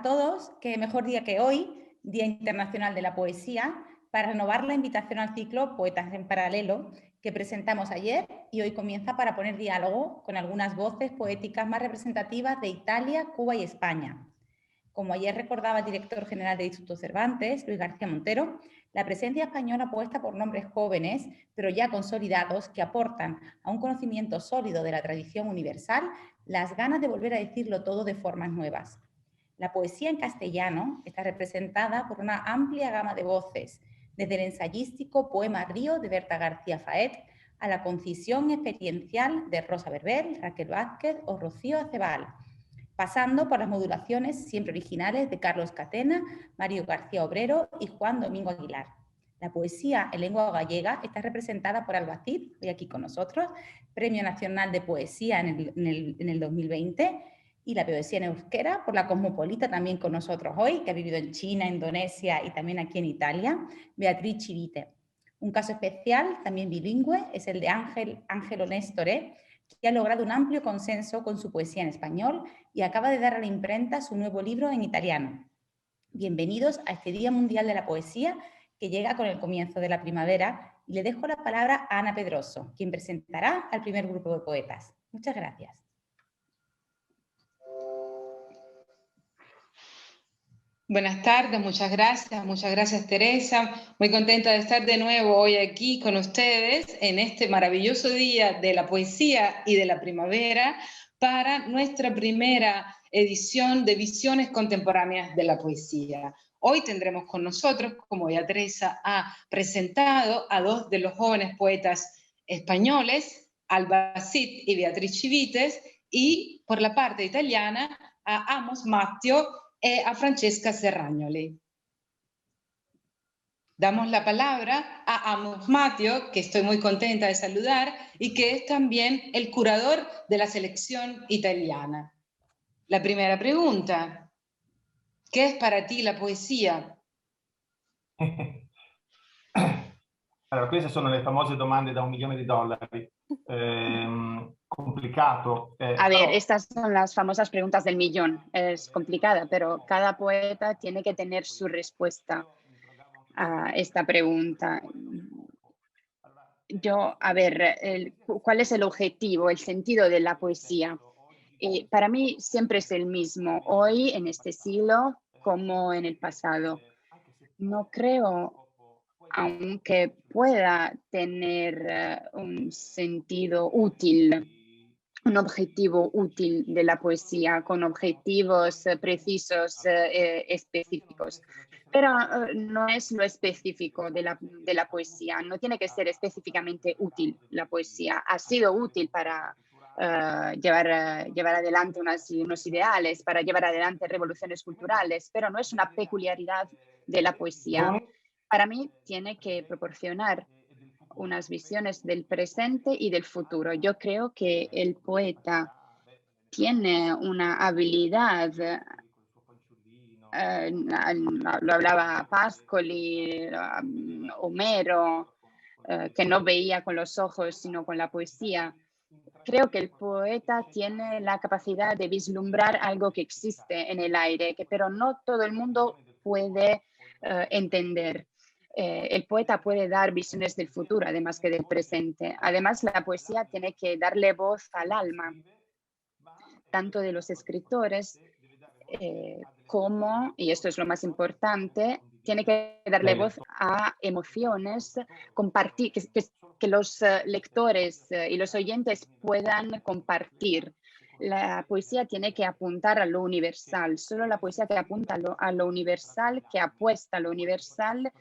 a todos, qué mejor día que hoy, Día Internacional de la Poesía, para renovar la invitación al ciclo Poetas en Paralelo, que presentamos ayer y hoy comienza para poner diálogo con algunas voces poéticas más representativas de Italia, Cuba y España. Como ayer recordaba el director general del Instituto Cervantes, Luis García Montero, la presencia española apuesta por nombres jóvenes, pero ya consolidados, que aportan a un conocimiento sólido de la tradición universal las ganas de volver a decirlo todo de formas nuevas. La poesía en castellano está representada por una amplia gama de voces, desde el ensayístico Poema Río de Berta García Faet a la concisión experiencial de Rosa Verbel, Raquel Vázquez o Rocío Acebal, pasando por las modulaciones siempre originales de Carlos Catena, Mario García Obrero y Juan Domingo Aguilar. La poesía en lengua gallega está representada por Alba Cid, hoy aquí con nosotros, Premio Nacional de Poesía en el 2020, y la poesía en euskera por la Cosmopolita, también con nosotros hoy, que ha vivido en China, Indonesia y también aquí en Italia, Beatriz Chivite. Un caso especial, también bilingüe, es el de Ángelo Néstoré, que ha logrado un amplio consenso con su poesía en español y acaba de dar a la imprenta su nuevo libro en italiano. Bienvenidos a este Día Mundial de la Poesía, que llega con el comienzo de la primavera, y le dejo la palabra a Ana Pedroso, quien presentará al primer grupo de poetas. Muchas gracias. Buenas tardes, muchas gracias Teresa. Muy contenta de estar de nuevo hoy aquí con ustedes en este maravilloso día de la poesía y de la primavera para nuestra primera edición de Visiones Contemporáneas de la Poesía. Hoy tendremos con nosotros, como ya Teresa ha presentado, a dos de los jóvenes poetas españoles, Alba Cid y Beatriz Chivites, y por la parte italiana a Amos Matteo a Francesca Serragnoli. Damos la palabra a Amos Matteo, que estoy muy contenta de saludar, y que es también el curador de la selección italiana. La primera pregunta, ¿qué es para ti la poesía? Allora, queste sono le famose domande da $1 milione. Complicato. A ver, estas son las famosas preguntas del millón. Es complicada, pero cada poeta tiene que tener su respuesta a esta pregunta. A ver, ¿cuál es el objetivo, el sentido de la poesía? Para mí siempre es el mismo, hoy en este siglo como en el pasado. No creo, aunque pueda tener un sentido útil, un objetivo útil de la poesía, con objetivos precisos, específicos. Pero no es lo específico de la poesía, no tiene que ser específicamente útil la poesía. Ha sido útil para llevar adelante unos ideales, para llevar adelante revoluciones culturales, pero no es una peculiaridad de la poesía. Para mí tiene que proporcionar unas visiones del presente y del futuro. Yo creo que el poeta tiene una habilidad, lo hablaba Pascoli, Homero, que no veía con los ojos, sino con la poesía. Creo que el poeta tiene la capacidad de vislumbrar algo que existe en el aire, pero no todo el mundo puede entender. El poeta puede dar visiones del futuro, además que del presente. Además, la poesía tiene que darle voz al alma, tanto de los escritores como, y esto es lo más importante, tiene que darle voz a emociones, compartir, que los lectores y los oyentes puedan compartir. La poesía tiene que apuntar a lo universal. Solo la poesía que apunta a lo universal, que apuesta a lo universal,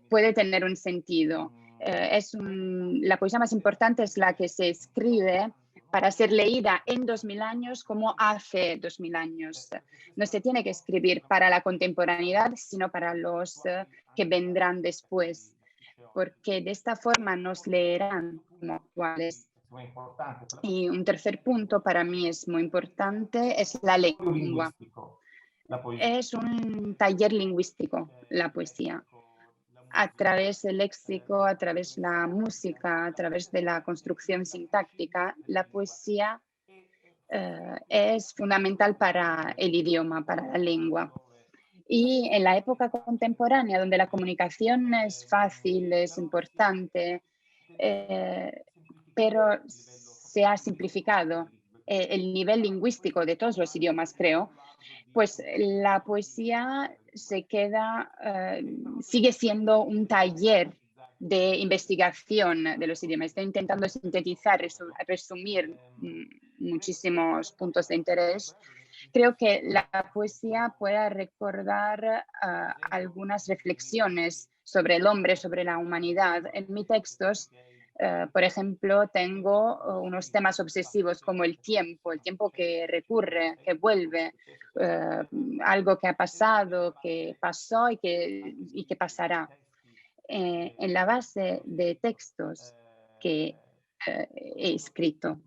puede tener un sentido. La poesía más importante es la que se escribe para ser leída en 2000 años como hace 2000 años. No se tiene que escribir para la contemporaneidad, sino para los que vendrán después, porque de esta forma nos leerán como actuales. Y un tercer punto para mí es muy importante, es la lengua. Es un taller lingüístico, la poesía. A través del léxico, a través de la música, a través de la construcción sintáctica, la poesía es fundamental para el idioma, para la lengua. Y en la época contemporánea, donde la comunicación es fácil, es importante, pero se ha simplificado el nivel lingüístico de todos los idiomas, creo, pues la poesía sigue siendo un taller de investigación de los idiomas. Estoy intentando sintetizar, resumir muchísimos puntos de interés. Creo que la poesía puede recordar algunas reflexiones sobre el hombre, sobre la humanidad. En mis textos, por ejemplo, tengo unos temas obsesivos como el tiempo que recurre, que vuelve, algo que ha pasado, que pasó y que pasará. En la base de textos que he escrito.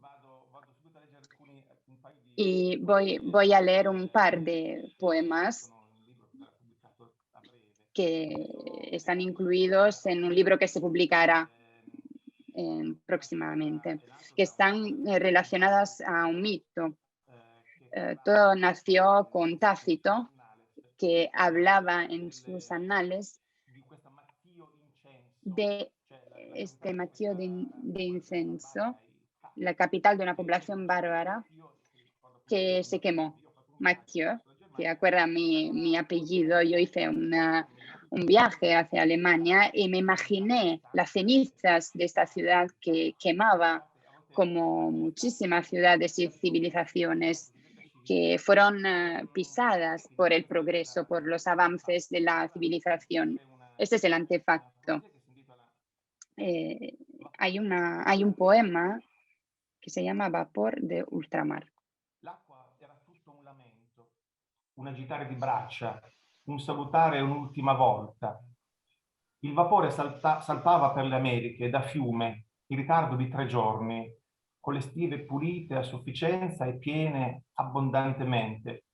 Y voy a leer un par de poemas que están incluidos en un libro que se publicará próximamente, que están relacionadas a un mito. Todo nació con Tácito, que hablaba en sus anales de este Matteo de Incenso, la capital de una población bárbara que se quemó. Matteo, que acuerda mi apellido, yo hice un viaje hacia Alemania y me imaginé las cenizas de esta ciudad que quemaba, como muchísimas ciudades y civilizaciones que fueron pisadas por el progreso, por los avances de la civilización. Este es el antefacto. Hay un poema que se llama Vapor de Ultramar. L'acqua era tutto un lamento, un agitare di braccia, un salutare un'ultima volta. Il vapore salpava per le Americhe da fiume in ritardo di 3 giorni, con le stive pulite a sufficienza e piene abbondantemente.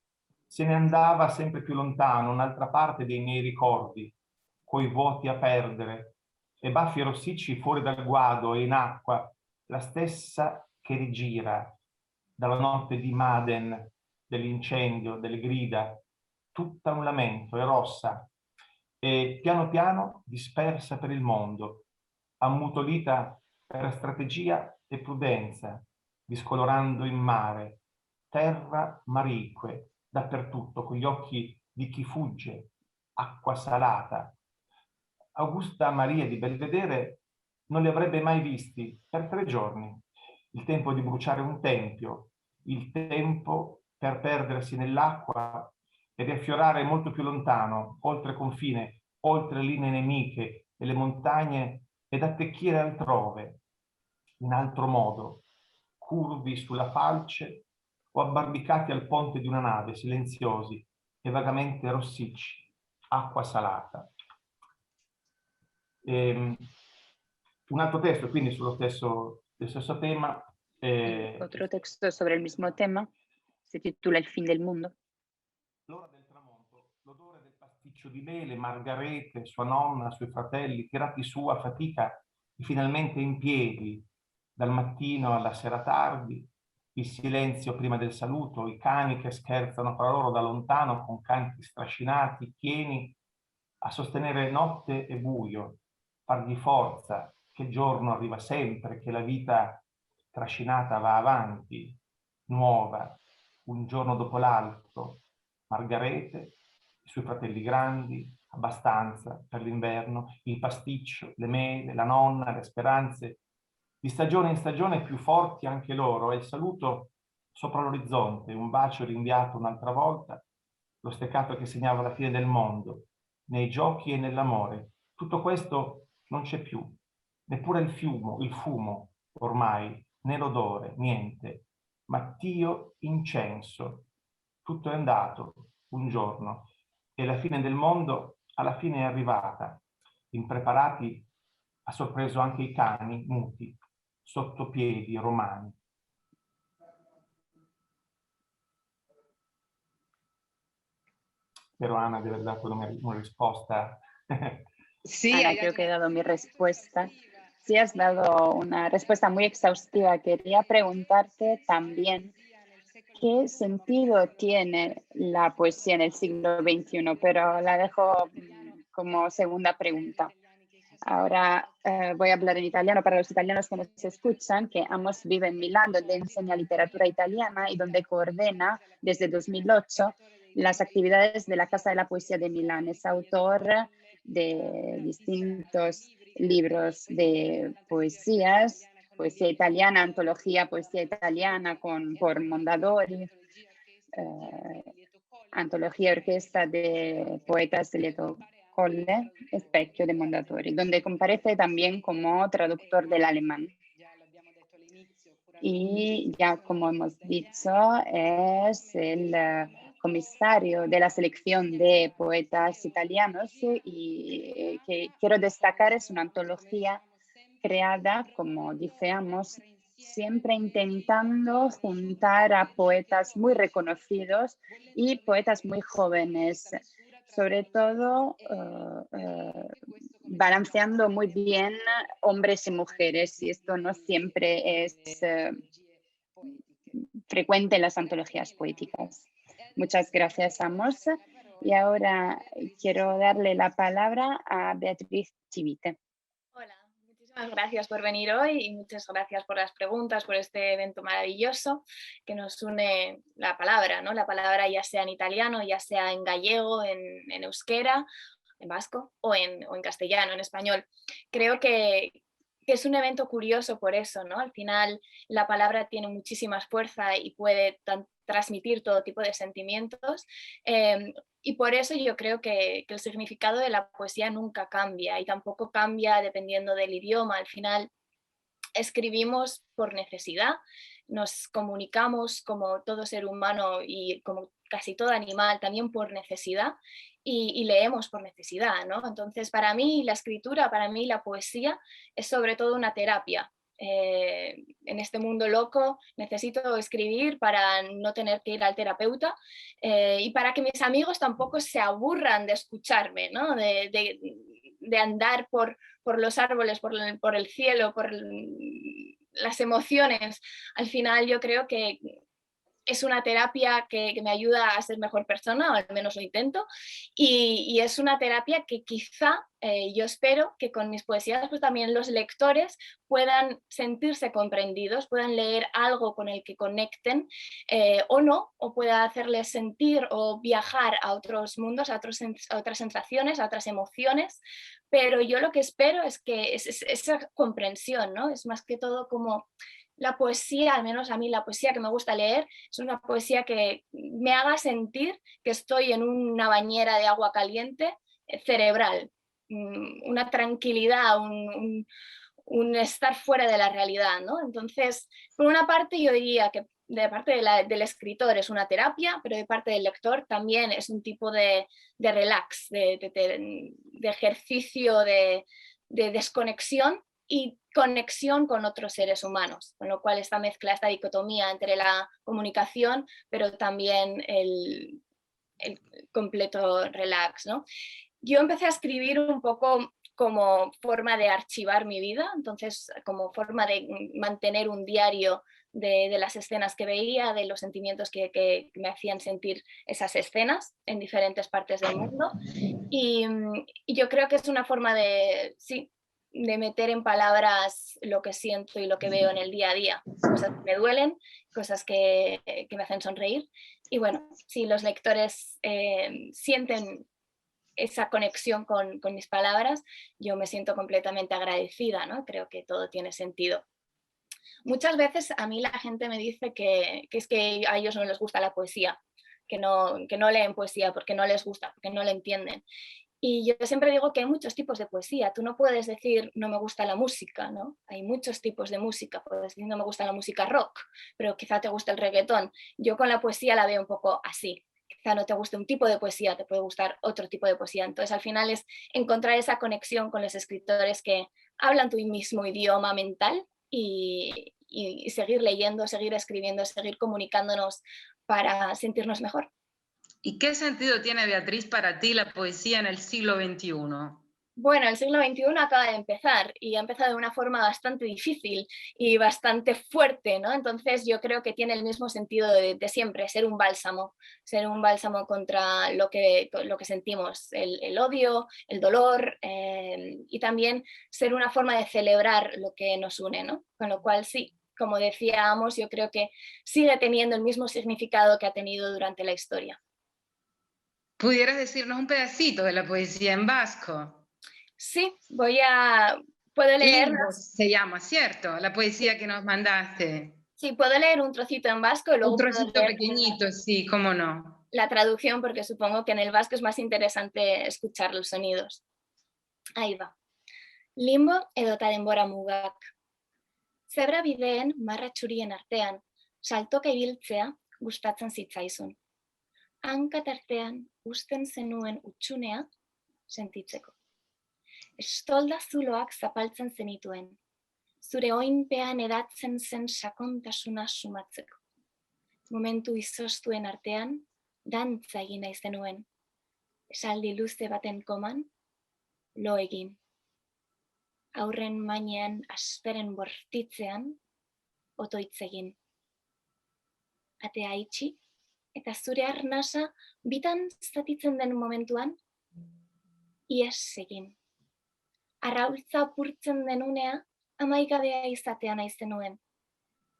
Se ne andava sempre più lontano, un'altra parte dei miei ricordi, coi vuoti a perdere, e baffi rossicci fuori dal guado e in acqua, la stessa che rigira dalla notte di Maden, dell'incendio, delle grida, tutta un lamento, è rossa, e piano piano dispersa per il mondo, ammutolita per strategia e prudenza, discolorando in mare, terra marique, dappertutto, con gli occhi di chi fugge, acqua salata. Augusta Maria di Belvedere non li avrebbe mai visti per 3 giorni. Il tempo di bruciare un tempio, il tempo per perdersi nell'acqua e riaffiorare molto più lontano, oltre confine, oltre le linee nemiche e le montagne, ed attecchire altrove, in altro modo, curvi sulla falce o abbarbicati al ponte di una nave, silenziosi e vagamente rossicci, acqua salata. Un altro testo, quindi sullo stesso tema. Otro texto sobre el mismo tema se titula Il fin del mundo. L'ora del tramonto, l'odore del pasticcio di mele, Margarete, sua nonna, suoi fratelli, tirati su a fatica e finalmente in piedi, dal mattino alla sera tardi, il silenzio prima del saluto, i cani che scherzano fra loro da lontano con canti strascinati, pieni a sostenere notte e buio, fargli forza, che il giorno arriva sempre, che la vita trascinata va avanti, nuova, un giorno dopo l'altro. Margarete, i suoi fratelli grandi, abbastanza per l'inverno, il pasticcio, le mele, la nonna, le speranze, di stagione in stagione più forti anche loro, e il saluto sopra l'orizzonte, un bacio rinviato un'altra volta, lo steccato che segnava la fine del mondo, nei giochi e nell'amore. Tutto questo non c'è più, neppure il fumo, ormai, né l'odore, niente. Mattio incenso, tutto è andato un giorno e la fine del mondo alla fine è arrivata. Impreparati ha sorpreso anche i cani muti, sotto piedi romani. Spero, Ana, di aver dato una risposta. Sí, Ana, creo que he dado mi respuesta. Sí, has dado una respuesta muy exhaustiva. Quería preguntarte también ¿qué sentido tiene la poesía en el siglo XXI? Pero la dejo como segunda pregunta. Ahora voy a hablar en italiano para los italianos que nos escuchan, que Amos vive en Milán, donde enseña literatura italiana y donde coordena desde 2008 las actividades de la Casa de la Poesía de Milán. Es autor de distintos libros de poesías, poesía italiana, antología poesía italiana por Mondadori, antología orquesta de poetas de Lieto Colle, Specchio de Mondadori, donde comparece también como traductor del alemán. Y ya como hemos dicho, es el comisario de la selección de poetas italianos y que quiero destacar es una antología creada, como dice Amos, siempre intentando juntar a poetas muy reconocidos y poetas muy jóvenes, sobre todo balanceando muy bien hombres y mujeres, y esto no siempre es frecuente en las antologías poéticas. Muchas gracias, Amos. Y ahora quiero darle la palabra a Beatriz Chivite. Hola, muchísimas gracias por venir hoy y muchas gracias por las preguntas, por este evento maravilloso que nos une la palabra, ¿no? La palabra ya sea en italiano, ya sea en gallego, en euskera, en vasco o en castellano, en español. Creo que es un evento curioso por eso, ¿no? Al final la palabra tiene muchísima fuerza y puede transmitir todo tipo de sentimientos. Y por eso yo creo que el significado de la poesía nunca cambia y tampoco cambia dependiendo del idioma. Al final escribimos por necesidad, nos comunicamos como todo ser humano y como casi todo animal también por necesidad y leemos por necesidad, ¿no? Entonces para mí la escritura, para mí la poesía es sobre todo una terapia. En este mundo loco necesito escribir para no tener que ir al terapeuta y para que mis amigos tampoco se aburran de escucharme, ¿no? De andar por los árboles, por el cielo, por las emociones. Al final yo creo que es una terapia que me ayuda a ser mejor persona, o al menos lo intento, y es una terapia que quizá yo espero que con mis poesías pues también los lectores puedan sentirse comprendidos, puedan leer algo con el que conecten o no, o pueda hacerles sentir o viajar a otros mundos, a otras sensaciones, a otras emociones, pero yo lo que espero es que esa comprensión, ¿no? Es más que todo como la poesía, al menos a mí la poesía que me gusta leer, es una poesía que me haga sentir que estoy en una bañera de agua caliente cerebral, una tranquilidad, un estar fuera de la realidad, ¿no? Entonces, por una parte yo diría que de parte del escritor es una terapia, pero de parte del lector también es un tipo de relax, de ejercicio, de desconexión y conexión con otros seres humanos, con lo cual esta mezcla, esta dicotomía entre la comunicación, pero también el completo relax, ¿no? Yo empecé a escribir un poco como forma de archivar mi vida, entonces como forma de mantener un diario de las escenas que veía, de los sentimientos que me hacían sentir esas escenas en diferentes partes del mundo. Y yo creo que es una forma de, sí, de meter en palabras lo que siento y lo que veo en el día a día. Cosas que me duelen, cosas que me hacen sonreír. Y bueno, si los lectores sienten esa conexión con mis palabras, yo me siento completamente agradecida, ¿no? Creo que todo tiene sentido. Muchas veces a mí la gente me dice que es que a ellos no les gusta la poesía, que no leen poesía porque no les gusta, porque no la entienden. Y yo siempre digo que hay muchos tipos de poesía. Tú no puedes decir no me gusta la música, ¿no? Hay muchos tipos de música. Puedes decir no me gusta la música rock, pero quizá te gusta el reggaetón. Yo con la poesía la veo un poco así. Quizá no te guste un tipo de poesía, te puede gustar otro tipo de poesía. Entonces al final es encontrar esa conexión con los escritores que hablan tu mismo idioma mental y seguir leyendo, seguir escribiendo, seguir comunicándonos para sentirnos mejor. ¿Y qué sentido tiene, Beatriz, para ti la poesía en el siglo XXI? Bueno, el siglo XXI acaba de empezar y ha empezado de una forma bastante difícil y bastante fuerte, ¿no? Entonces yo creo que tiene el mismo sentido de siempre, ser un bálsamo contra lo que sentimos, el odio, el dolor, y también ser una forma de celebrar lo que nos une, ¿no? Con lo cual sí, como decíamos, yo creo que sigue teniendo el mismo significado que ha tenido durante la historia. ¿Pudieras decirnos un pedacito de la poesía en vasco? Sí, puedo leer. Limbos se llama, ¿cierto? La poesía que nos mandaste. Sí, puedo leer un trocito en vasco y Un luego puedo trocito leer pequeñito, sí, cómo no. la traducción, porque supongo que en el vasco es más interesante escuchar los sonidos. Ahí va. Limbo edota denbora mugak. Zebra bideen marra txurien artean, saltoka ibiltzea gustatzen zitzaizun. Hanka tartean uzten zenuen utxunea sentitzeko. Estolda zuloak zapaltzen zenituen, zure oinpean edatzen zen sakontasuna sumatzeko. Momentu izoztuen artean, dantza egin nahi zenuen. Esaldi luze baten koman, lo egin. Aurren mainean asperen bortitzean, otoitz egin. Atea itxi, eta zure arnasa bitan zatitzen den momentuan, ies egin. Arraultza apurtzen denunea, amaigabea izatea nahi zenuen,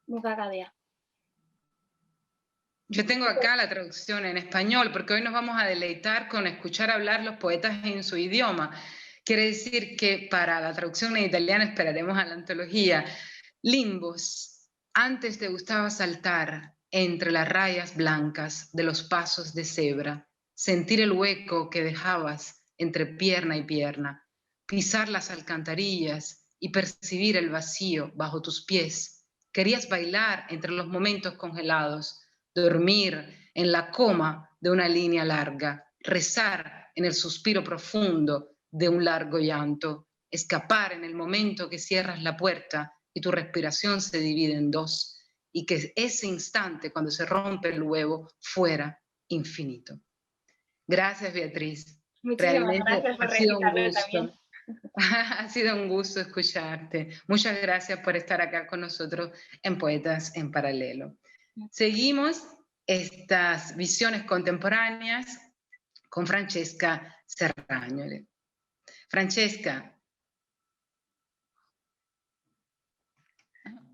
mugagabea. Yo tengo acá la traducción en español, porque hoy nos vamos a deleitar con escuchar hablar los poetas en su idioma. Quiere decir que para la traducción en italiano esperaremos a la antología. Limbos, antes te gustaba saltar entre las rayas blancas de los pasos de cebra, sentir el hueco que dejabas entre pierna y pierna, pisar las alcantarillas y percibir el vacío bajo tus pies. Querías bailar entre los momentos congelados, dormir en la coma de una línea larga, rezar en el suspiro profundo de un largo llanto, escapar en el momento que cierras la puerta y tu respiración se divide en dos, y que ese instante cuando se rompe el huevo fuera infinito. Gracias, Beatriz. Muchísimas gracias por ha sido un recitarlo gusto. también. Ha sido un gusto escucharte. Muchas gracias por estar acá con nosotros en Poetas en Paralelo. Seguimos estas visiones contemporáneas con Francesca Serragnoli. Francesca.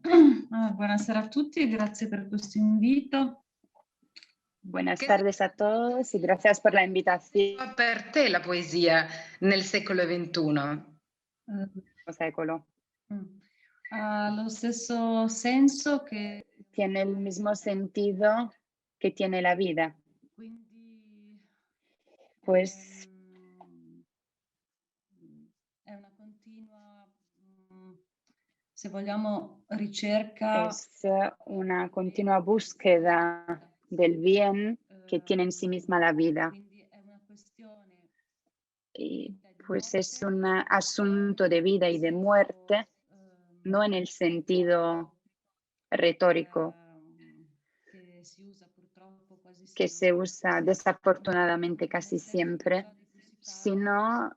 Buonasera a tutti, grazie per questo invito. Buenas tardes a todos y gracias por la invitación. Per te la poesia nel secolo XXI? Secolo. Ha lo stesso senso che... Tiene el mismo sentido que tiene la vida. Quindi, pues è una continua, se vogliamo, ricerca. Es una continua búsqueda del bien que tiene en sí misma la vida. Y pues es un asunto de vida y de muerte, no en el sentido retórico que se usa desafortunadamente casi siempre, sino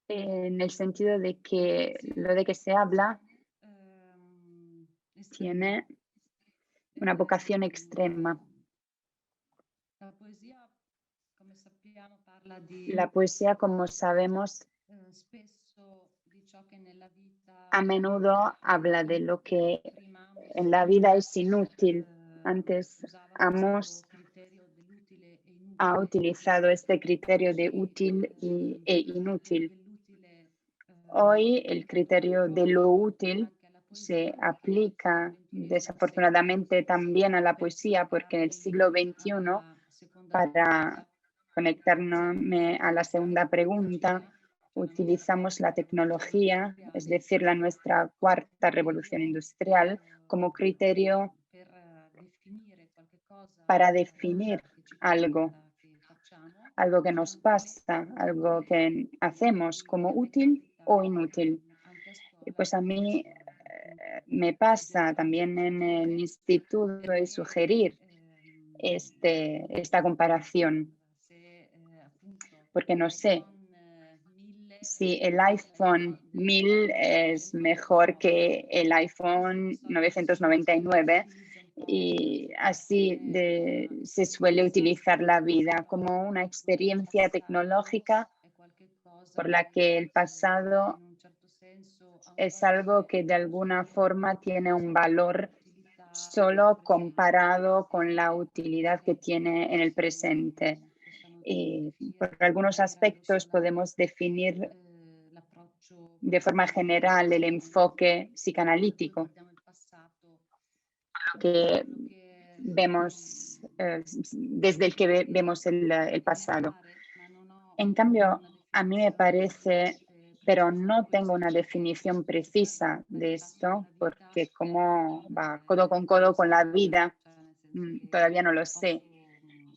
en el sentido de que lo de que se habla tiene una vocación extrema. La poesía, como sabemos, a menudo habla de lo que en la vida es inútil. Antes Amos ha utilizado este criterio de útil e inútil. Hoy el criterio de lo útil se aplica desafortunadamente también a la poesía, porque en el siglo XXI, para conectarnos a la segunda pregunta, utilizamos la tecnología, es decir, nuestra cuarta revolución industrial, como criterio para definir algo que nos pasa, algo que hacemos como útil o inútil. Y pues a mí me pasa también en el instituto de sugerir esta comparación, porque no sé si el iPhone 1000 es mejor que el iPhone 999 y así se suele utilizar la vida como una experiencia tecnológica por la que el pasado es algo que de alguna forma tiene un valor solo comparado con la utilidad que tiene en el presente. Y por algunos aspectos podemos definir de forma general el enfoque psicoanalítico que vemos, desde el que vemos el pasado. En cambio, a mí me parece, pero no tengo una definición precisa de esto, porque como va codo con la vida, todavía no lo sé.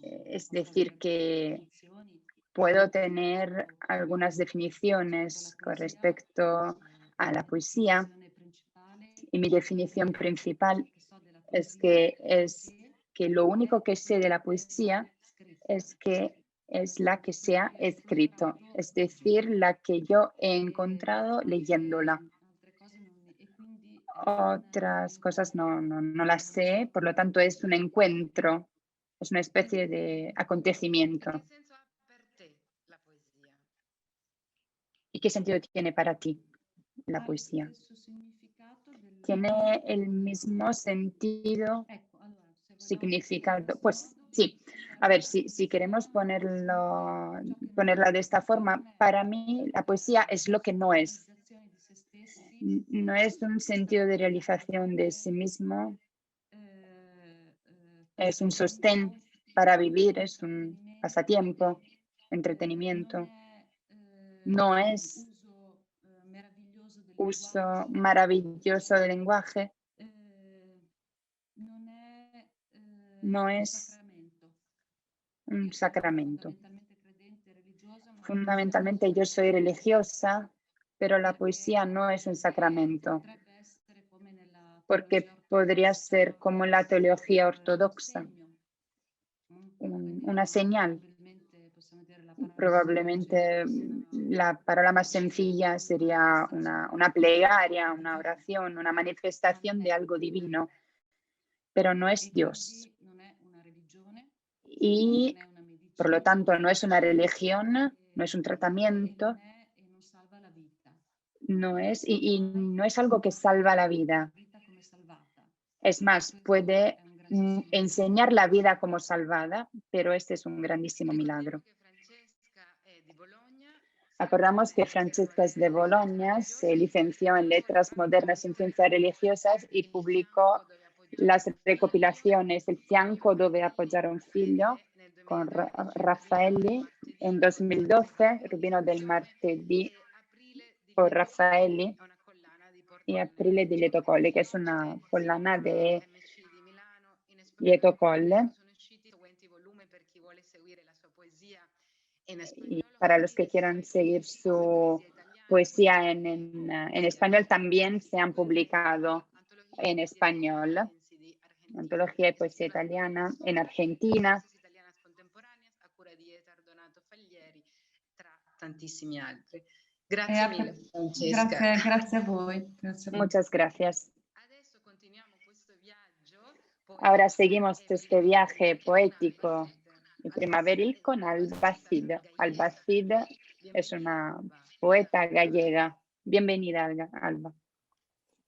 Es decir, que puedo tener algunas definiciones con respecto a la poesía y mi definición principal es que lo único que sé de la poesía es que es la que se ha escrito, es decir, la que yo he encontrado leyéndola. Otras cosas no las sé, por lo tanto es un encuentro, es una especie de acontecimiento. ¿Y qué sentido tiene para ti la poesía? ¿Tiene el mismo sentido, significado? Pues sí. A ver, si queremos ponerla de esta forma, para mí la poesía es lo que no es. No es un sentido de realización de sí mismo, es un sostén para vivir, es un pasatiempo, entretenimiento. No es uso maravilloso del lenguaje, no es un sacramento. Fundamentalmente yo soy religiosa, pero la poesía no es un sacramento, porque podría ser como la teología ortodoxa, una señal. Probablemente la palabra más sencilla sería una plegaria, una oración, una manifestación de algo divino, pero no es Dios. Y por lo tanto no es una religión, no es un tratamiento, no es algo que salva la vida. Es más, puede enseñar la vida como salvada, pero este es un grandísimo milagro. Acordamos que Francesca es de Bologna, se licenció en Letras Modernas en Ciencias Religiosas y publicó las recopilaciones El fianco dove appoggiare un figlio con Raffaelli en 2012, Rubino del martedì por Raffaelli y Aprile di Lieto Colle, que es una collana de Lieto Colle. Y para los que quieran seguir su poesía en español, también se han publicado en español. Antología de poesía italiana en Argentina. Tantissimi altri. Grazie mille, Francesca. Grazie a voi. Muchas gracias. Ahora seguimos este viaje poético y primaveril con Alba Cid. Alba Cid es una poeta gallega. Bienvenida, Alba.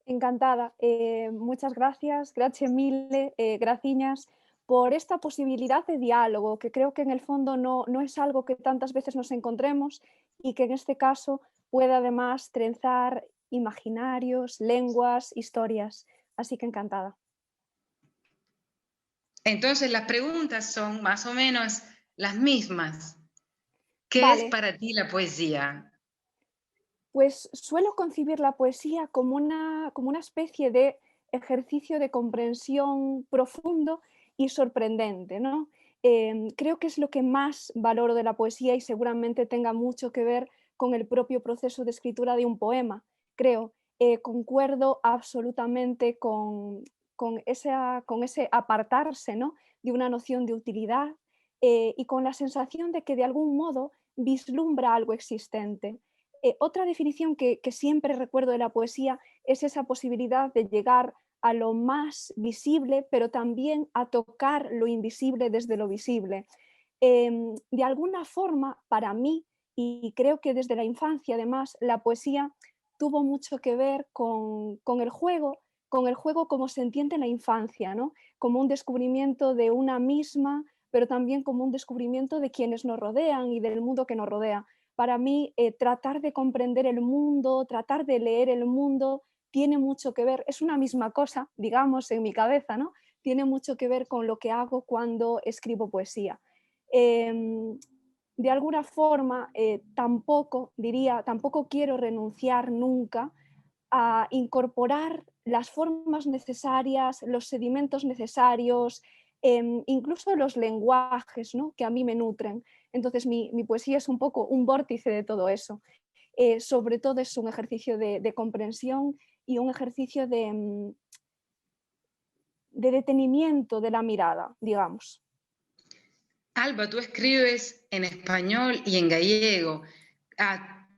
Encantada. Muchas gracias, grazie mille, graciñas, por esta posibilidad de diálogo, que creo que en el fondo no es algo que tantas veces nos encontremos y que en este caso puede además trenzar imaginarios, lenguas, historias. Así que encantada. Entonces las preguntas son más o menos las mismas. ¿Qué Vale. es para ti la poesía? Pues suelo concebir la poesía como una especie de ejercicio de comprensión profundo y sorprendente, ¿no? Creo que es lo que más valoro de la poesía y seguramente tenga mucho que ver con el propio proceso de escritura de un poema. Creo, concuerdo absolutamente con ese apartarse, ¿no?, de una noción de utilidad y con la sensación de que de algún modo vislumbra algo existente. Otra definición que siempre recuerdo de la poesía es esa posibilidad de llegar a lo más visible, pero también a tocar lo invisible desde lo visible. De alguna forma, para mí, y creo que desde la infancia además, la poesía tuvo mucho que ver con el juego como se entiende en la infancia, ¿no? Como un descubrimiento de una misma, pero también como un descubrimiento de quienes nos rodean y del mundo que nos rodea. Para mí, tratar de comprender el mundo, tratar de leer el mundo, tiene mucho que ver, es una misma cosa, digamos, en mi cabeza, ¿no? Tiene mucho que ver con lo que hago cuando escribo poesía. De alguna forma, tampoco quiero renunciar nunca a incorporar las formas necesarias, los sedimentos necesarios, incluso los lenguajes, ¿no?, que a mí me nutren. Entonces mi poesía es un poco un vórtice de todo eso. Sobre todo es un ejercicio de comprensión y un ejercicio de detenimiento de la mirada, digamos. Alba, tú escribes en español y en gallego.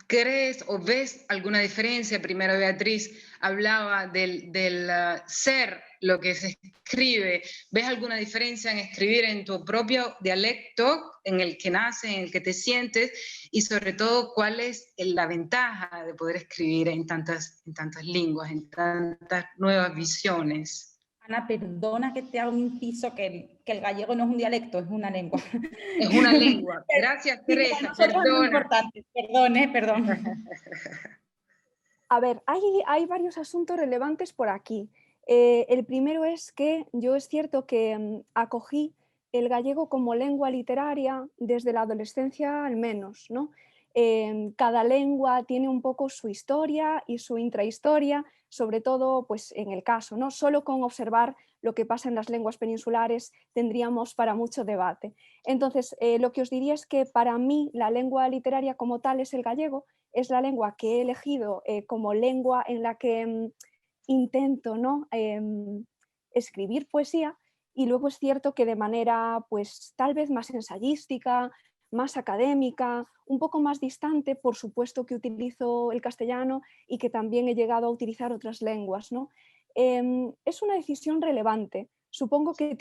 ¿Crees o ves alguna diferencia? Primero Beatriz hablaba del ser lo que se escribe. ¿Ves alguna diferencia en escribir en tu propio dialecto, en el que naces, en el que te sientes? Y sobre todo, ¿cuál es la ventaja de poder escribir en tantas lenguas, en tantas nuevas visiones? Ana, perdona que te haga un inciso, que el gallego no es un dialecto, es una lengua. Es una lengua. Gracias, Teresa, perdona. Perdón. A ver, hay varios asuntos relevantes por aquí. El primero es que yo es cierto que acogí el gallego como lengua literaria desde la adolescencia al menos, ¿no? Cada lengua tiene un poco su historia y su intrahistoria, sobre todo pues, en el caso, ¿no? Solo con observar lo que pasa en las lenguas peninsulares tendríamos para mucho debate. Entonces, lo que os diría es que para mí la lengua literaria como tal es el gallego, es la lengua que he elegido como lengua en la que intento, ¿no?, escribir poesía, y luego es cierto que de manera pues tal vez más ensayística, más académica, un poco más distante, por supuesto que utilizo el castellano y que también he llegado a utilizar otras lenguas, ¿no? Es una decisión relevante. Supongo que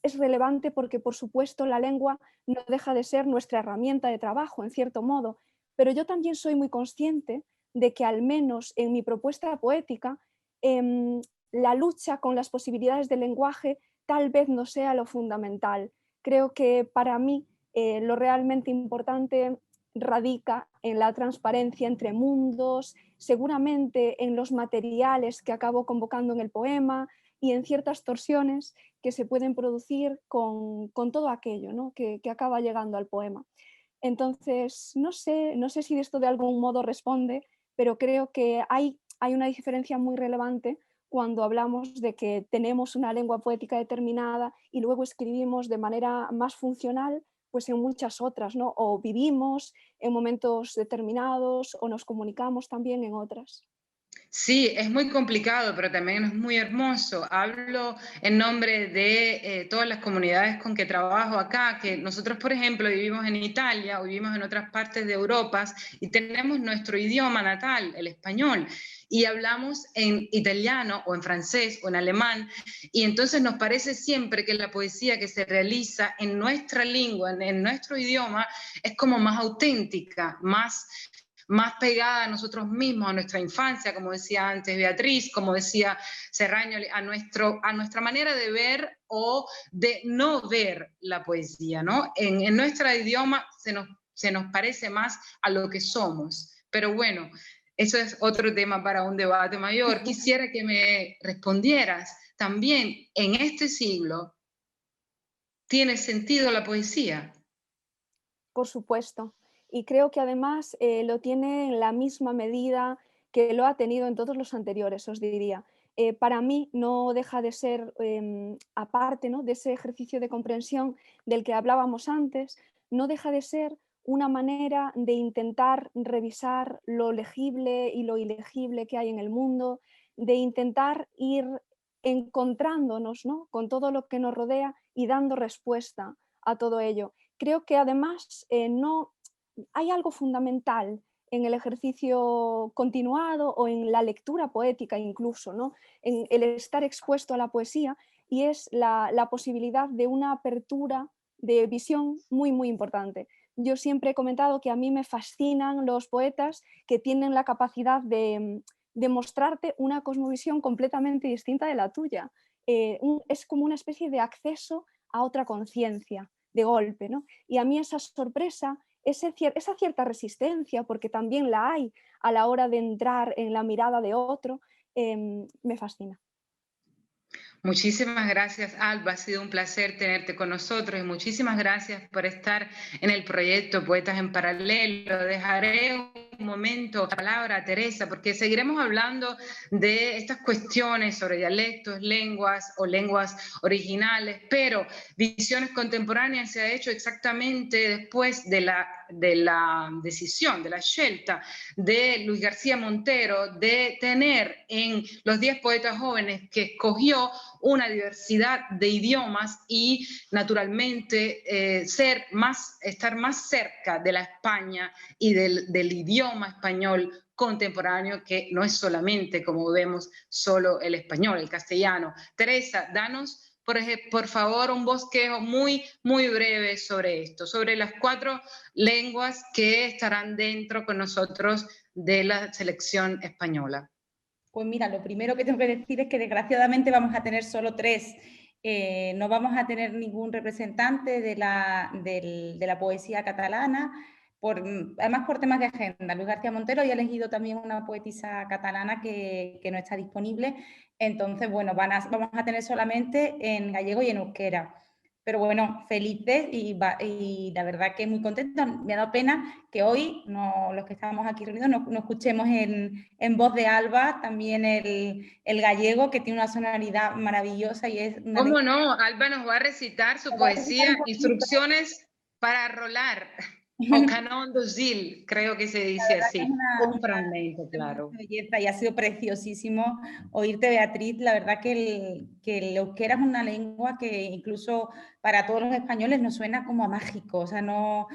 es relevante porque, por supuesto, la lengua no deja de ser nuestra herramienta de trabajo, en cierto modo, pero yo también soy muy consciente de que, al menos en mi propuesta poética, la lucha con las posibilidades del lenguaje tal vez no sea lo fundamental. Creo que para mí lo realmente importante radica en la transparencia entre mundos, seguramente en los materiales que acabo convocando en el poema y en ciertas torsiones que se pueden producir con todo aquello, ¿no?, que acaba llegando al poema. Entonces, no sé si esto de algún modo responde, pero creo que hay una diferencia muy relevante cuando hablamos de que tenemos una lengua poética determinada y luego escribimos de manera más funcional pues en muchas otras, ¿no? O vivimos en momentos determinados o nos comunicamos también en otras. Sí, es muy complicado, pero también es muy hermoso. Hablo en nombre de todas las comunidades con que trabajo acá, que nosotros, por ejemplo, vivimos en Italia o vivimos en otras partes de Europa y tenemos nuestro idioma natal, el español, y hablamos en italiano o en francés o en alemán, y entonces nos parece siempre que la poesía que se realiza en nuestra lengua, en nuestro idioma, es como más auténtica, más pegada a nosotros mismos, a nuestra infancia, como decía antes Beatriz, como decía Serraño, a nuestra manera de ver o de no ver la poesía, ¿no? En nuestro idioma se nos parece más a lo que somos. Pero bueno, eso es otro tema para un debate mayor. Quisiera que me respondieras también, en este siglo, ¿tiene sentido la poesía? Por supuesto. Y creo que además lo tiene en la misma medida que lo ha tenido en todos los anteriores, os diría. Para mí no deja de ser, aparte, ¿no?, de ese ejercicio de comprensión del que hablábamos antes, no deja de ser una manera de intentar revisar lo legible y lo ilegible que hay en el mundo, de intentar ir encontrándonos, ¿no?, con todo lo que nos rodea y dando respuesta a todo ello. Creo que además no hay algo fundamental en el ejercicio continuado o en la lectura poética incluso, ¿no? En el estar expuesto a la poesía, y es la posibilidad de una apertura de visión muy, muy importante. Yo siempre he comentado que a mí me fascinan los poetas que tienen la capacidad de mostrarte una cosmovisión completamente distinta de la tuya. Es como una especie de acceso a otra conciencia de golpe, ¿no? Y a mí esa sorpresa, esa cierta resistencia, porque también la hay a la hora de entrar en la mirada de otro, me fascina. Muchísimas gracias, Alba. Ha sido un placer tenerte con nosotros y muchísimas gracias por estar en el proyecto Poetas en Paralelo. Dejaré un momento la palabra a Teresa porque seguiremos hablando de estas cuestiones sobre dialectos, lenguas o lenguas originales, pero Visiones Contemporáneas se ha hecho exactamente después de la decisión, de la scelta de Luis García Montero de tener en los 10 poetas jóvenes que escogió una diversidad de idiomas y naturalmente estar más cerca de la España y del idioma español contemporáneo, que no es solamente, como vemos, solo el español, el castellano. Teresa, danos por favor un bosquejo muy, muy breve sobre esto, sobre las 4 lenguas que estarán dentro con nosotros de la selección española. Pues mira, lo primero que tengo que decir es que desgraciadamente vamos a tener solo 3. No vamos a tener ningún representante de la poesía catalana, además por temas de agenda. Luis García Montero ya ha elegido también una poetisa catalana que no está disponible. Entonces, bueno, vamos a tener solamente en gallego y en euskera. Pero bueno, felices y la verdad que muy contenta. Me ha dado pena que hoy, los que estamos aquí reunidos, no escuchemos en voz de Alba también el gallego, que tiene una sonoridad maravillosa y es una... ¿Cómo no? Alba nos va a recitar su poesía, Instrucciones para rolar, o Canon do Gil, creo que se dice así. Un fragmento, claro. Belleza, y ha sido preciosísimo oírte, Beatriz. La verdad que el euskera es una lengua que incluso para todos los españoles nos suena como a mágico, o sea, no,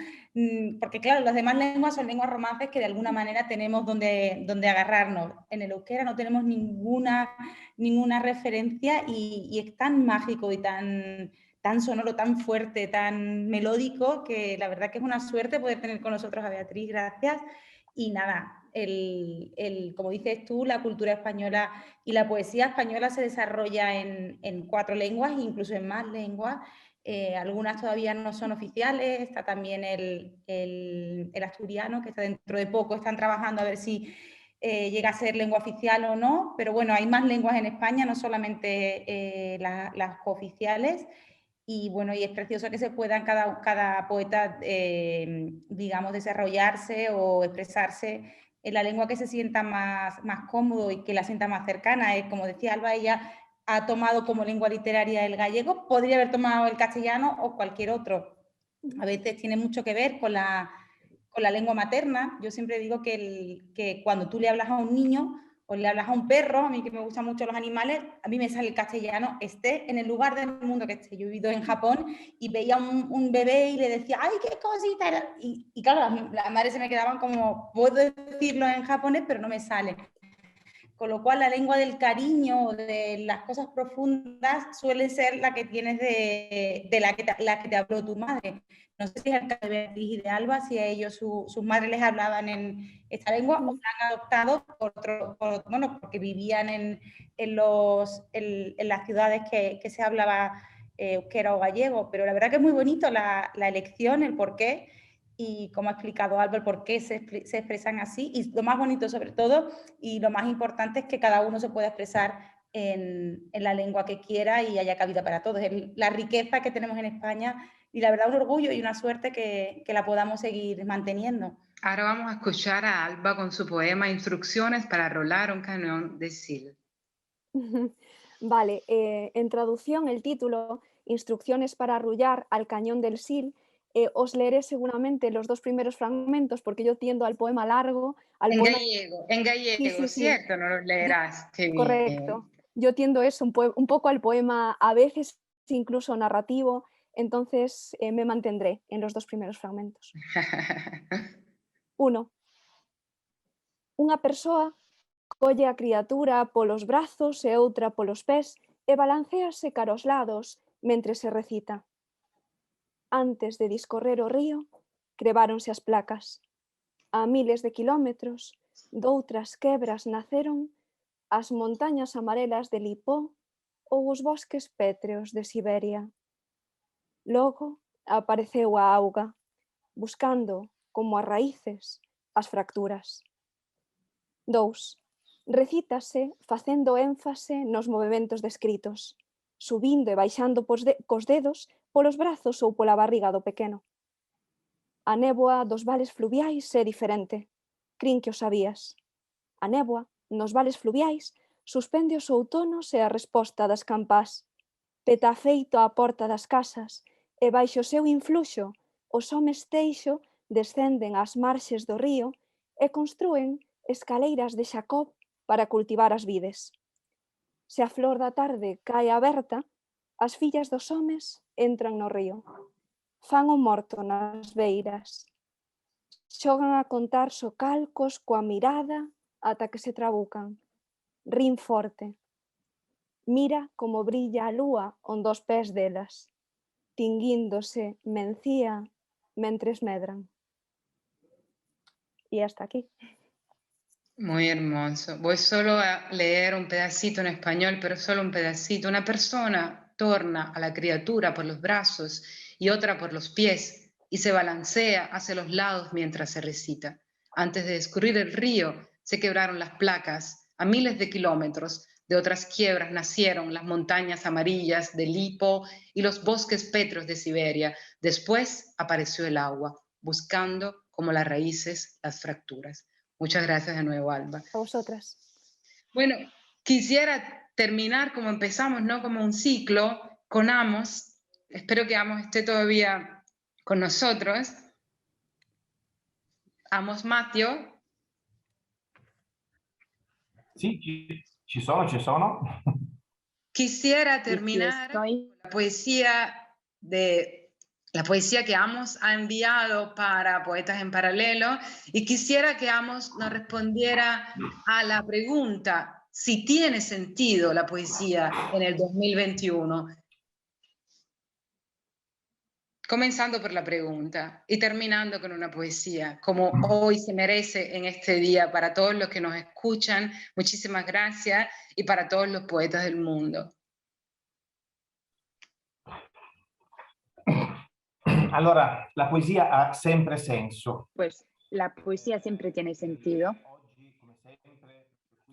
porque claro, las demás lenguas son lenguas romances que de alguna manera tenemos donde agarrarnos. En el euskera no tenemos ninguna referencia y es tan mágico y tan sonoro, tan fuerte, tan melódico, que la verdad que es una suerte poder tener con nosotros a Beatriz. Gracias. Y nada, como dices tú, la cultura española y la poesía española se desarrolla en 4 lenguas, incluso en más lenguas. Algunas todavía no son oficiales. Está también el asturiano, que está dentro de poco, están trabajando a ver si llega a ser lengua oficial o no, pero bueno, hay más lenguas en España, no solamente las cooficiales. Y bueno, y es precioso que se puedan cada poeta, digamos, desarrollarse o expresarse en la lengua que se sienta más cómodo y que la sienta más cercana. Como decía Alba, ella ha tomado como lengua literaria el gallego, podría haber tomado el castellano o cualquier otro. A veces tiene mucho que ver con la lengua materna. Yo siempre digo que cuando tú le hablas a un niño o le hablas a un perro, a mí que me gustan mucho los animales, a mí me sale el castellano, esté en el lugar del mundo que esté. Yo he vivido en Japón y veía un bebé y le decía, ¡ay, qué cosita! Y claro, las madres se me quedaban como, puedo decirlo en japonés, pero no me sale. Con lo cual, la lengua del cariño, de las cosas profundas, suele ser la que tienes de la que te habló tu madre. No sé si es el caso de Beatriz y de Alba, si a ellos sus madres les hablaban en esta lengua o la han adoptado porque vivían en las ciudades que se hablaba euskera o gallego. Pero la verdad que es muy bonito la elección, el porqué, y como ha explicado Alba, el por qué se expresan así. Y lo más bonito sobre todo, y lo más importante, es que cada uno se pueda expresar en la lengua que quiera y haya cabida para todos. Es la riqueza que tenemos en España y la verdad un orgullo y una suerte que la podamos seguir manteniendo. Ahora vamos a escuchar a Alba con su poema Instrucciones para rolar un cañón de Sil. Vale, en traducción el título, Instrucciones para arrullar al cañón del Sil. Os leeré seguramente los 2 primeros fragmentos porque yo tiendo al poema largo, al en poema... gallego, Sí. ¿cierto? No los leerás. Qué Correcto. Yo tiendo eso, un poco al poema, a veces incluso narrativo, entonces me mantendré en los 2 primeros fragmentos. 1. Unha persoa colle a criatura polos brazos e outra polos pés e balancéase cara aos lados mentre se recita. Antes de discorrer o río, creváronse as placas. A miles de kilómetros, doutras quebras naceron as montañas amarelas de Lipó ou os bosques pétreos de Siberia. Logo apareceu a auga, buscando, como as raíces, as fracturas. 2. Recítase facendo énfase nos movementos descritos, subindo e baixando cos dedos polos brazos ou pola barriga do pequeno. A néboa dos vales fluviais é diferente. Crin que o sabías. A néboa nos vales fluviais suspende os outonos e a resposta das campás. Peta feito á porta das casas e baixo o seu influxo os homes teixo descenden ás marxes do río e construen escaleiras de Xacob para cultivar as vides. Se a flor da tarde cae aberta, as fillas dos homes entran no río. Fan o morto nas beiras. Xogan a contar socalcos coa mirada ata que se trabucan. Rin forte. Mira como brilla a lúa onde os pés delas, tinguíndose mencía mentres medran. Y hasta aquí. Muy hermoso. Voy solo a leer un pedacito en español, pero solo un pedacito. Una persona torna a la criatura por los brazos y otra por los pies y se balancea hacia los lados mientras se recita. Antes de escurrir el río, se quebraron las placas. A miles de kilómetros de otras quiebras nacieron las montañas amarillas de Lipo y los bosques pétreos de Siberia. Después apareció el agua, buscando como las raíces las fracturas. Muchas gracias de nuevo, Alba. A vosotras. Bueno, quisiera terminar como empezamos, ¿no? Como un ciclo con Amos. Espero que Amos esté todavía con nosotros. Amos Matteo. Sì, ci sono. Quisiera terminar con la poesía que Amos ha enviado para Poetas en Paralelo, y quisiera que Amos nos respondiera a la pregunta si tiene sentido la poesía en el 2021. Comenzando por la pregunta y terminando con una poesía, como hoy se merece en este día para todos los que nos escuchan. Muchísimas gracias, y para todos los poetas del mundo. Allora, la poesia ha sempre senso. Pues la poesía siempre tiene sentido.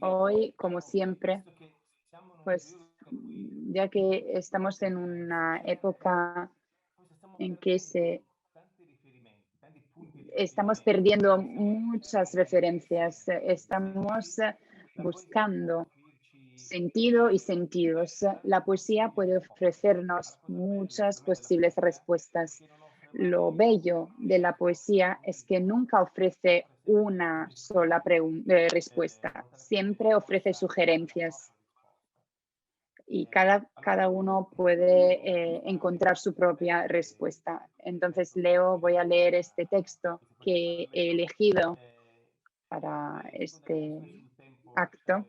Hoy, como siempre, pues ya que estamos en una época en que estamos perdiendo muchas referencias, estamos buscando sentido y sentidos. La poesía puede ofrecernos muchas posibles respuestas. Lo bello de la poesía es que nunca ofrece una sola respuesta, siempre ofrece sugerencias. Y cada uno puede encontrar su propia respuesta. Entonces, voy a leer este texto que he elegido para este acto.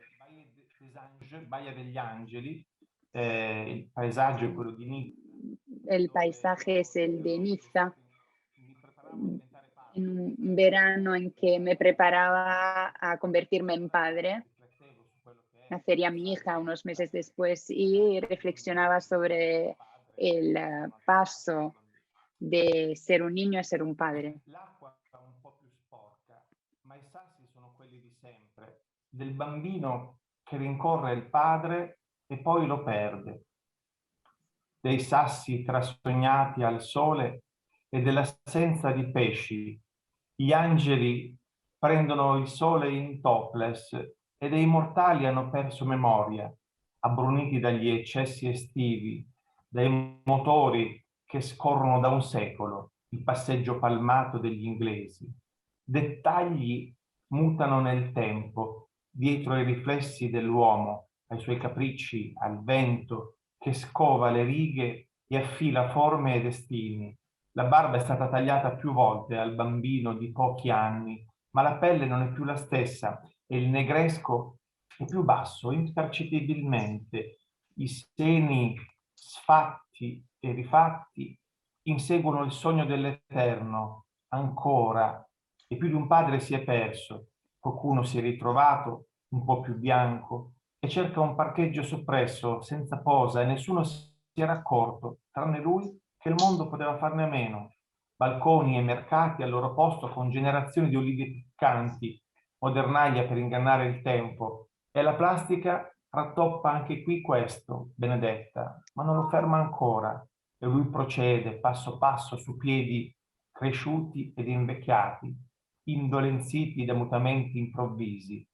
Baia degli Angeli, il paesaggio è quello di Niza. El paisaje es el de Niza, en un verano en que me preparaba a convertirme en padre. Nacería mi hija unos meses después y reflexionaba sobre el paso de ser un niño a ser un padre. L'acqua è un po' più sporca, ma i sassi sono quelli di sempre, del bambino che rincorre il padre e poi lo perde, dei sassi trasognati al sole e dell'assenza di pesci. Gli angeli prendono il sole in topless e dei mortali hanno perso memoria, abbruniti dagli eccessi estivi, dai motori che scorrono da un secolo, il passeggio palmato degli inglesi. Dettagli mutano nel tempo, dietro ai riflessi dell'uomo, ai suoi capricci, al vento che scova le righe e affila forme e destini. La barba è stata tagliata più volte al bambino di pochi anni ma la pelle non è più la stessa e il negresco è più basso, impercettibilmente. I seni sfatti e rifatti inseguono il sogno dell'eterno, ancora, e più di un padre si è perso, qualcuno si è ritrovato un po' più bianco e cerca un parcheggio soppresso, senza posa, e nessuno si era accorto, tranne lui, che il mondo poteva farne a meno. Balconi e mercati al loro posto con generazioni di olive piccanti, modernaglia per ingannare il tempo, e la plastica rattoppa anche qui questo, Benedetta, ma non lo ferma ancora, e lui procede passo passo su piedi cresciuti ed invecchiati, indolenziti da mutamenti improvvisi,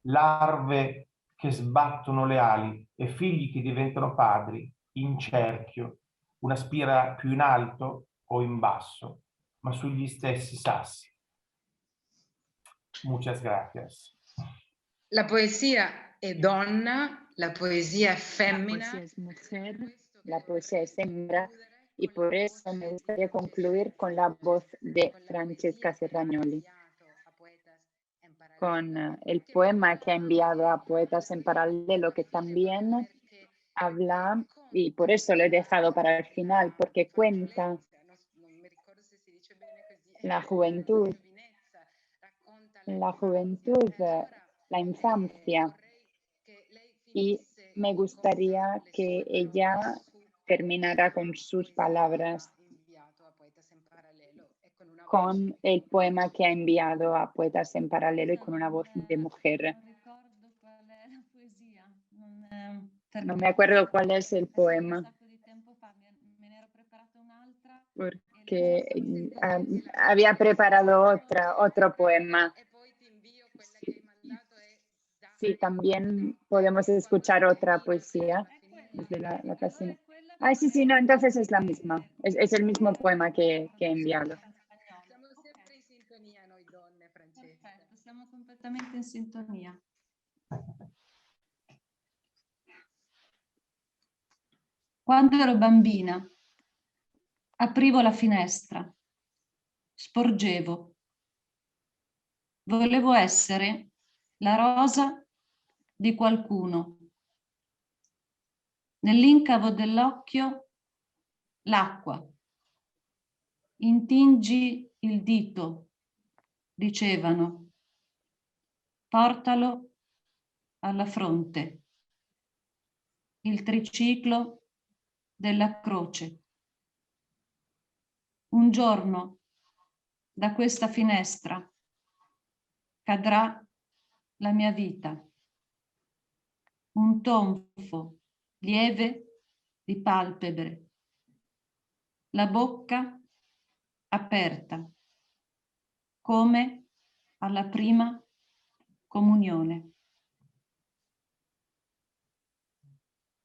larve che sbattono le ali e figli che diventano padri, in cerchio, una spira più in alto o in basso, ma sugli stessi sassi. Muchas gracias. La poesía es donna, la poesía es fémina. La poesía es mujer, la poesía es hembra, y por eso me gustaría concluir con la voz de Francesca Serragnoli, con el poema que ha enviado a Poetas en Paralelo, que también habla, y por eso lo he dejado para el final, porque cuenta la juventud, la infancia, y me gustaría que ella terminara con sus palabras, con el poema que ha enviado a Poetas en Paralelo y con una voz de mujer. No me acuerdo cuál es el poema, porque había preparado otro poema. Sí, también podemos escuchar otra poesía desde la casina. Ah, sí, no, entonces es la misma. Es el mismo poema que he enviado. Siamo sempre in sintonia noi donne, Francesca. Perfetto, siamo completamente in sintonia. Quando ero bambina, aprivo la finestra, sporgevo. Volevo essere la rosa di qualcuno. Nell'incavo dell'occhio, l'acqua. Intingi il dito, dicevano. Portalo alla fronte. Il triciclo della croce. Un giorno da questa finestra cadrà la mia vita. Un tonfo lieve di palpebre. La bocca aperta, come alla prima comunione.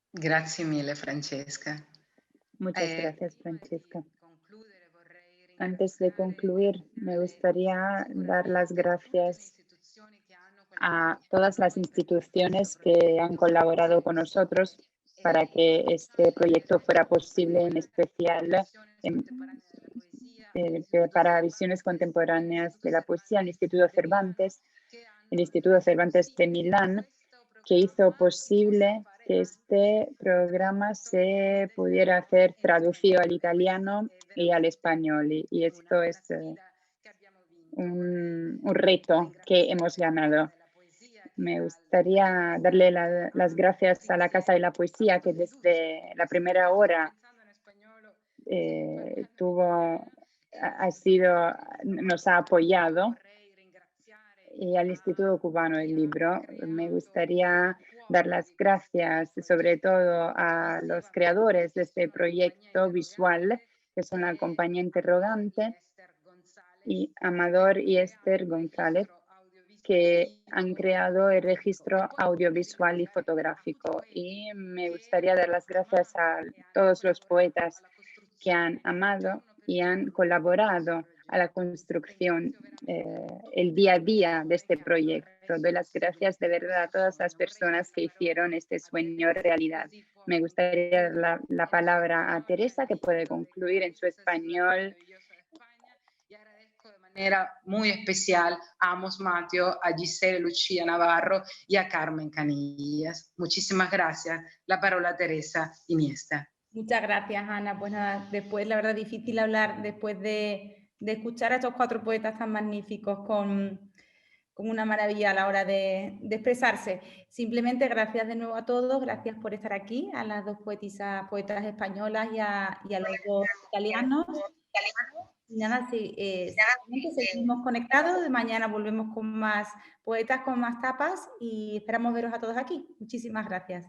Grazie mille, Francesca. Muchas gracias, Francesca. Antes de concluir, me gustaría dar las gracias a todas las instituciones que han colaborado con nosotros para que este proyecto fuera posible, en especial para Visiones Contemporáneas de la Poesía, el Instituto Cervantes de Milán, que hizo posible que este programa se pudiera hacer traducido al italiano y al español. Y esto es un reto que hemos ganado. Me gustaría darle las gracias a la Casa de la Poesía, que desde la primera hora nos ha apoyado, y al Instituto Cubano del Libro. Me gustaría dar las gracias sobre todo a los creadores de este proyecto visual, que son la compañía Interrogante, y Amador y Esther González, que han creado el registro audiovisual y fotográfico. Y me gustaría dar las gracias a todos los poetas que han amado y han colaborado a la construcción, el día a día de este proyecto. Doy las gracias de verdad a todas las personas que hicieron este sueño realidad. Me gustaría dar la palabra a Teresa, que puede concluir en su español. manera muy especial a Amos Mateo, a Giselle Lucía Navarro y a Carmen Canillas. Muchísimas gracias. La palabra a Teresa Iniesta. Muchas gracias, Ana. Pues nada, después, la verdad, difícil hablar después de escuchar a estos 4 poetas tan magníficos con una maravilla a la hora de expresarse. Simplemente gracias de nuevo a todos, gracias por estar aquí, a las 2 poetas españolas y a los 2 italianos. Y nada, sí, seguimos conectados, mañana volvemos con más poetas, con más tapas y esperamos veros a todos aquí. Muchísimas gracias.